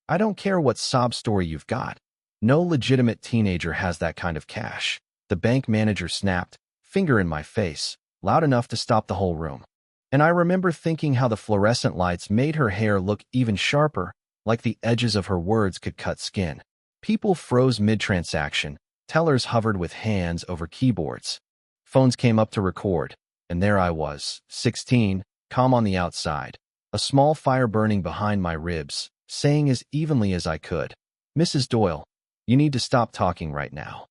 I don't care what sob story you've got. No legitimate teenager has that kind of cash. The bank manager snapped, finger in my face, loud enough to stop the whole room. And I remember thinking how the fluorescent lights made her hair look even sharper, like the edges of her words could cut skin. People froze mid-transaction. Tellers hovered with hands over keyboards. Phones came up to record, and there I was, 16, calm on the outside, a small fire burning behind my ribs, saying as evenly as I could, "Mrs. Doyle, you need to stop talking right now."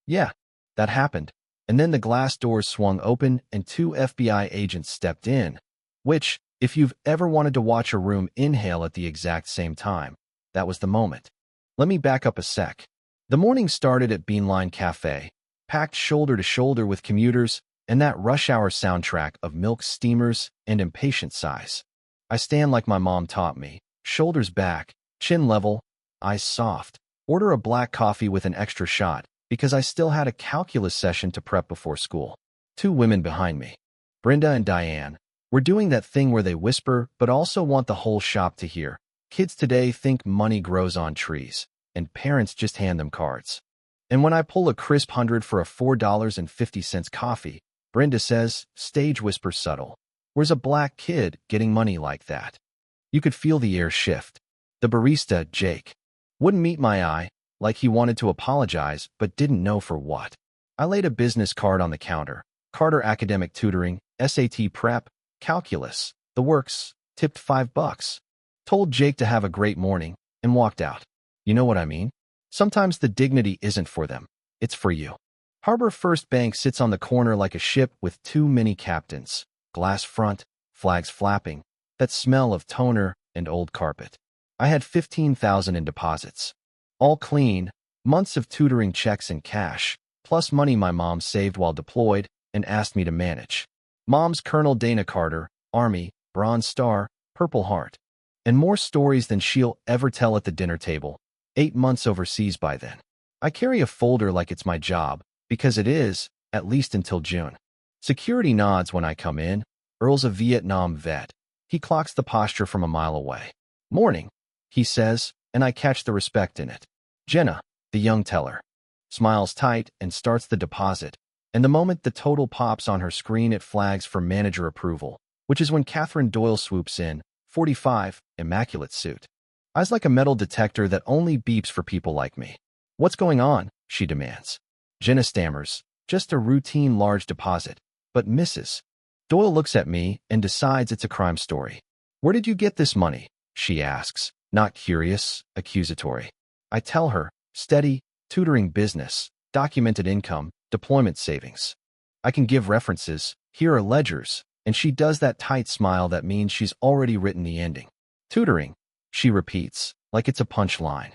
Yeah, that happened. And then the glass doors swung open and 2 FBI agents stepped in, which, if you've ever wanted to watch a room inhale at the exact same time, that was the moment. Let me back up a sec. The morning started at Beanline Cafe, packed shoulder to shoulder with commuters and that rush hour soundtrack of milk steamers and impatient sighs. I stand like my mom taught me, shoulders back, chin level, eyes soft. Order a black coffee with an extra shot, because I still had a calculus session to prep before school. 2 women behind me, Brenda and Diane, were doing that thing where they whisper but also want the whole shop to hear. Kids today think money grows on trees, and parents just hand them cards. And when I pull a crisp 100 for a $4.50 coffee, Brenda says, stage whisper subtle, "Where's a black kid getting money like that?" You could feel the air shift. The barista, Jake, wouldn't meet my eye, like he wanted to apologize but didn't know for what. I laid a business card on the counter. Carter Academic Tutoring, SAT Prep, Calculus, the works, tipped $5. Told Jake to have a great morning, and walked out. You know what I mean? Sometimes the dignity isn't for them, it's for you. Harbor First Bank sits on the corner like a ship with too many captains. Glass front, flags flapping, that smell of toner and old carpet. I had $15,000 in deposits. All clean, months of tutoring checks and cash, plus money my mom saved while deployed and asked me to manage. Mom's Colonel Dana Carter, Army, Bronze Star, Purple Heart. And more stories than she'll ever tell at the dinner table. 8 months overseas by then. I carry a folder like it's my job, because it is, at least until June. Security nods when I come in. Earl's a Vietnam vet. He clocks the posture from a mile away. "Morning," he says, and I catch the respect in it. Jenna, the young teller, smiles tight and starts the deposit, and the moment the total pops on her screen it flags for manager approval, which is when Catherine Doyle swoops in, 45, immaculate suit. Eyes like a metal detector that only beeps for people like me. "What's going on?" she demands. Jenna stammers, "Just a routine large deposit." But Mrs. Doyle looks at me and decides it's a crime story. "Where did you get this money?" she asks, not curious, accusatory. I tell her, steady, tutoring business, documented income, deployment savings. I can give references, here are ledgers, and she does that tight smile that means she's already written the ending. "Tutoring," she repeats, like it's a punchline.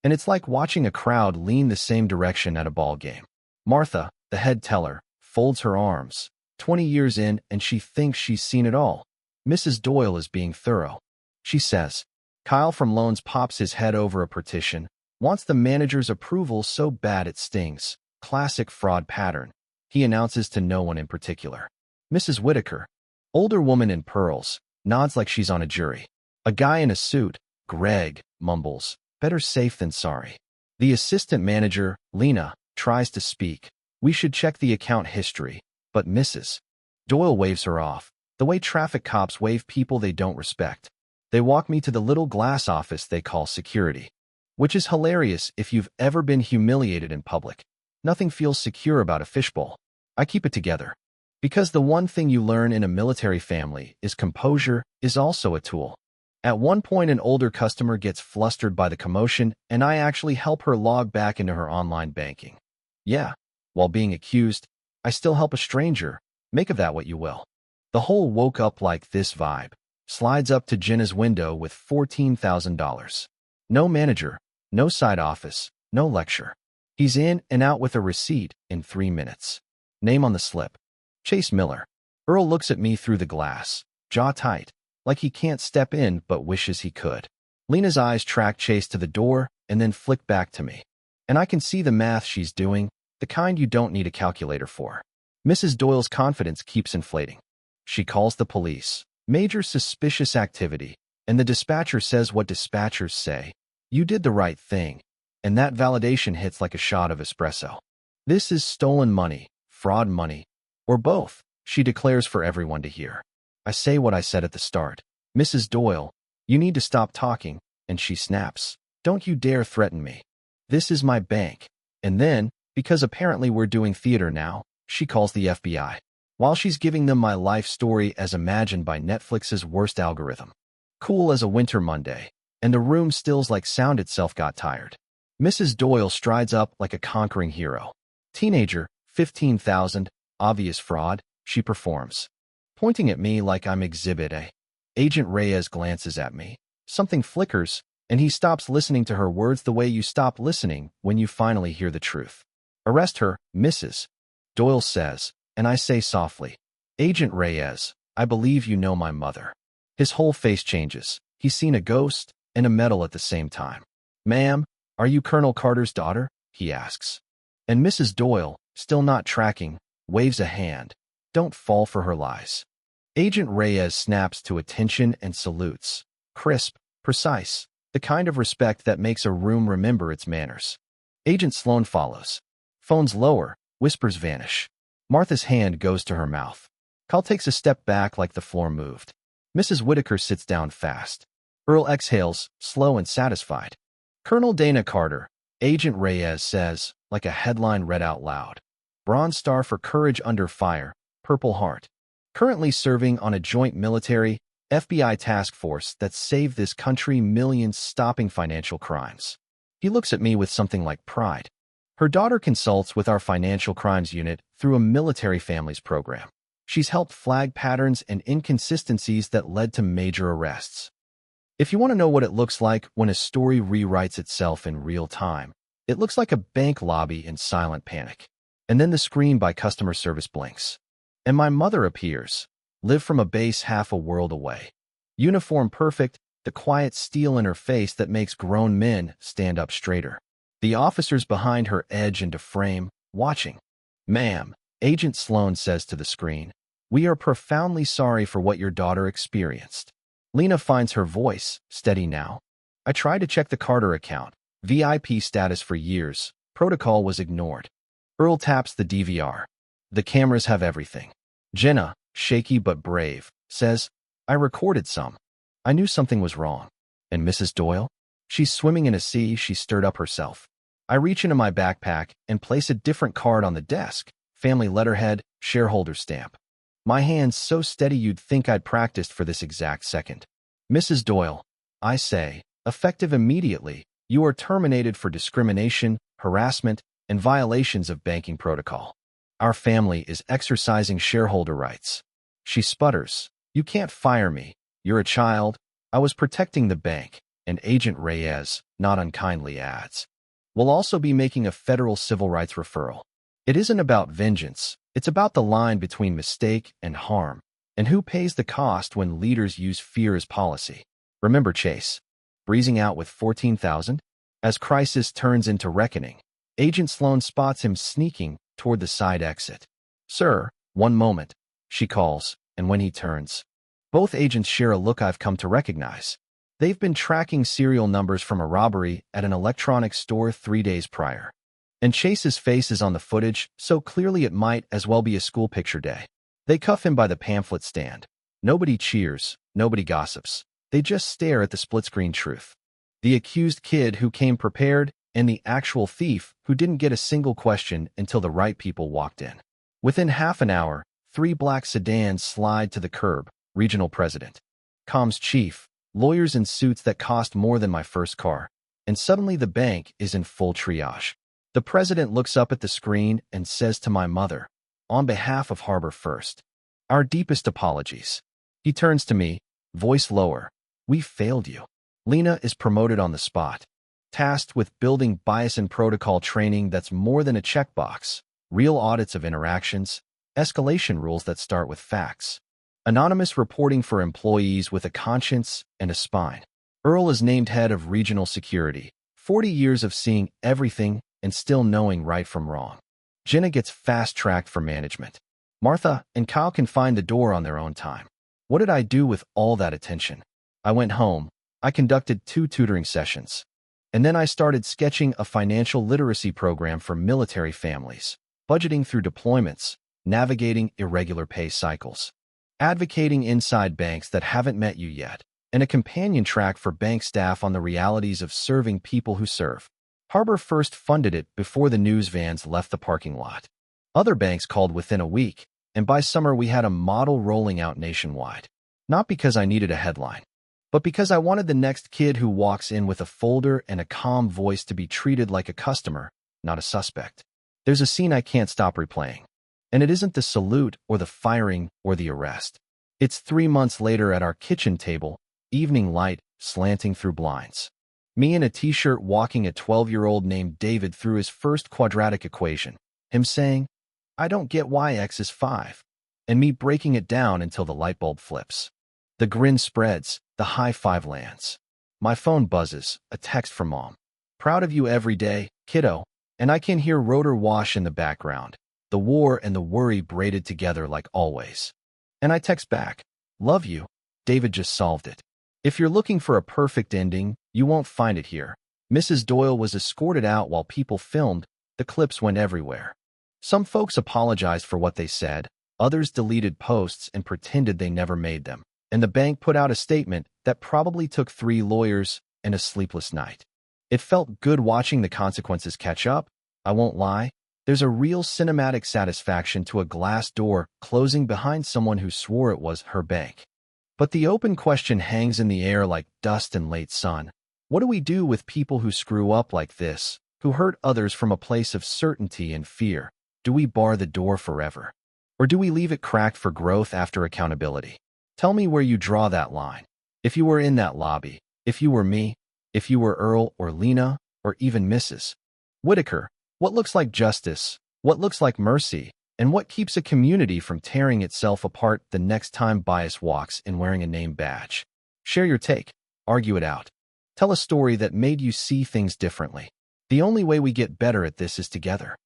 And it's like watching a crowd lean the same direction at a ball game. Martha, the head teller, folds her arms. 20 years in, and she thinks she's seen it all. Mrs. Doyle is being thorough. She says, Kyle from Loans pops his head over a partition, wants the manager's approval so bad it stings. Classic fraud pattern. He announces to no one in particular. Mrs. Whitaker, older woman in pearls, nods like she's on a jury. A guy in a suit, Greg, mumbles, "Better safe than sorry." The assistant manager, Lena, tries to speak. "We should check the account history," but Mrs. Doyle waves her off, the way traffic cops wave people they don't respect. They walk me to the little glass office they call security, which is hilarious if you've ever been humiliated in public. Nothing feels secure about a fishbowl. I keep it together. Because the one thing you learn in a military family is composure is also a tool. At one point, an older customer gets flustered by the commotion, and I actually help her log back into her online banking. Yeah, while being accused, I still help a stranger. Make of that what you will. The whole woke up like this vibe. Slides up to Jenna's window with $14,000. No manager, no side office, no lecture. He's in and out with a receipt in 3 minutes. Name on the slip. Chase Miller. Earl looks at me through the glass, jaw tight, like he can't step in but wishes he could. Lena's eyes track Chase to the door and then flick back to me. And I can see the math she's doing, the kind you don't need a calculator for. Mrs. Doyle's confidence keeps inflating. She calls the police. Major suspicious activity, and the dispatcher says what dispatchers say. You did the right thing. And that validation hits like a shot of espresso. This is stolen money, fraud money, or both, she declares for everyone to hear. I say what I said at the start. Mrs. Doyle, you need to stop talking, and she snaps. Don't you dare threaten me. This is my bank. And then, because apparently we're doing theater now, she calls the FBI. While she's giving them my life story as imagined by Netflix's worst algorithm. Cool as a winter Monday, and the room stills like sound itself got tired. Mrs. Doyle strides up like a conquering hero. Teenager, 15,000, obvious fraud, she performs. Pointing at me like I'm Exhibit A. Agent Reyes glances at me. Something flickers, and he stops listening to her words the way you stop listening when you finally hear the truth. Arrest her, Mrs. Doyle says, and I say softly, Agent Reyes, I believe you know my mother. His whole face changes. He's seen a ghost and a medal at the same time. Ma'am, are you Colonel Carter's daughter? He asks. And Mrs. Doyle, still not tracking, waves a hand. Don't fall for her lies. Agent Reyes snaps to attention and salutes. Crisp, precise, the kind of respect that makes a room remember its manners. Agent Sloan follows. Phones lower, whispers vanish. Martha's hand goes to her mouth. Cal takes a step back like the floor moved. Mrs. Whitaker sits down fast. Earl exhales, slow and satisfied. Colonel Dana Carter, Agent Reyes says, like a headline read out loud. Bronze Star for Courage Under Fire, Purple Heart. Currently serving on a joint military, FBI task force that saved this country millions stopping financial crimes. He looks at me with something like pride. Her daughter consults with our financial crimes unit through a military families program. She's helped flag patterns and inconsistencies that led to major arrests. If you want to know what it looks like when a story rewrites itself in real time, it looks like a bank lobby in silent panic. And then the screen by customer service blinks. And my mother appears, live from a base half a world away. Uniform perfect, the quiet steel in her face that makes grown men stand up straighter. The officers behind her edge into frame, watching. Ma'am, Agent Sloan says to the screen, we are profoundly sorry for what your daughter experienced. Lena finds her voice, steady now. I tried to check the Carter account, VIP status for years, protocol was ignored. Earl taps the DVR. The cameras have everything. Jenna, shaky but brave, says, I recorded some. I knew something was wrong. And Mrs. Doyle? She's swimming in a sea she stirred up herself. I reach into my backpack and place a different card on the desk, family letterhead, shareholder stamp. My hands so steady you'd think I'd practiced for this exact second. Mrs. Doyle, I say, effective immediately, you are terminated for discrimination, harassment, and violations of banking protocol. Our family is exercising shareholder rights. She sputters. You can't fire me. You're a child. I was protecting the bank. And Agent Reyes, not unkindly, adds. We'll also be making a federal civil rights referral. It isn't about vengeance. It's about the line between mistake and harm, and who pays the cost when leaders use fear as policy. Remember Chase, breezing out with 14,000? As crisis turns into reckoning, Agent Sloan spots him sneaking toward the side exit. Sir, one moment, she calls, and when he turns, both agents share a look I've come to recognize. They've been tracking serial numbers from a robbery at an electronics store 3 days prior. And Chase's face is on the footage, so clearly it might as well be a school picture day. They cuff him by the pamphlet stand. Nobody cheers, nobody gossips. They just stare at the split-screen truth. The accused kid who came prepared, and the actual thief who didn't get a single question until the right people walked in. Within half an hour, 3 black sedans slide to the curb, regional president, comms chief, lawyers in suits that cost more than my first car, and suddenly the bank is in full triage. The president looks up at the screen and says to my mother, on behalf of Harbor First, our deepest apologies. He turns to me, voice lower. We failed you. Lena is promoted on the spot, tasked with building bias and protocol training that's more than a checkbox, real audits of interactions, escalation rules that start with facts, anonymous reporting for employees with a conscience and a spine. Earl is named head of regional security, 40 years of seeing everything and still knowing right from wrong. Jenna gets fast-tracked for management. Martha and Kyle can find the door on their own time. What did I do with all that attention? I went home. I conducted 2 tutoring sessions. And then I started sketching a financial literacy program for military families, budgeting through deployments, navigating irregular pay cycles, advocating inside banks that haven't met you yet, and a companion track for bank staff on the realities of serving people who serve. Harbor first funded it before the news vans left the parking lot. Other banks called within a week, and by summer we had a model rolling out nationwide. Not because I needed a headline, but because I wanted the next kid who walks in with a folder and a calm voice to be treated like a customer, not a suspect. There's a scene I can't stop replaying. And it isn't the salute or the firing or the arrest. It's 3 months later at our kitchen table, evening light slanting through blinds. Me in a t-shirt walking a 12-year-old named David through his first quadratic equation. Him saying, "I don't get why X is 5." And me breaking it down until the light bulb flips. The grin spreads, the high five lands. My phone buzzes, a text from Mom. "Proud of you every day, kiddo." And I can hear rotor wash in the background. The war and the worry braided together like always. And I text back, "Love you. David just solved it." If you're looking for a perfect ending, you won't find it here. Mrs. Doyle was escorted out while people filmed. The clips went everywhere. Some folks apologized for what they said. Others deleted posts and pretended they never made them. And the bank put out a statement that probably took 3 lawyers and a sleepless night. It felt good watching the consequences catch up. I won't lie. There's a real cinematic satisfaction to a glass door closing behind someone who swore it was her bank. But the open question hangs in the air like dust in late sun. What do we do with people who screw up like this, who hurt others from a place of certainty and fear? Do we bar the door forever? Or do we leave it cracked for growth after accountability? Tell me where you draw that line. If you were in that lobby, if you were me, if you were Earl or Lena, or even Mrs. Whitaker, what looks like justice, what looks like mercy, and what keeps a community from tearing itself apart the next time bias walks in wearing a name badge? Share your take. Argue it out. Tell a story that made you see things differently. The only way we get better at this is together.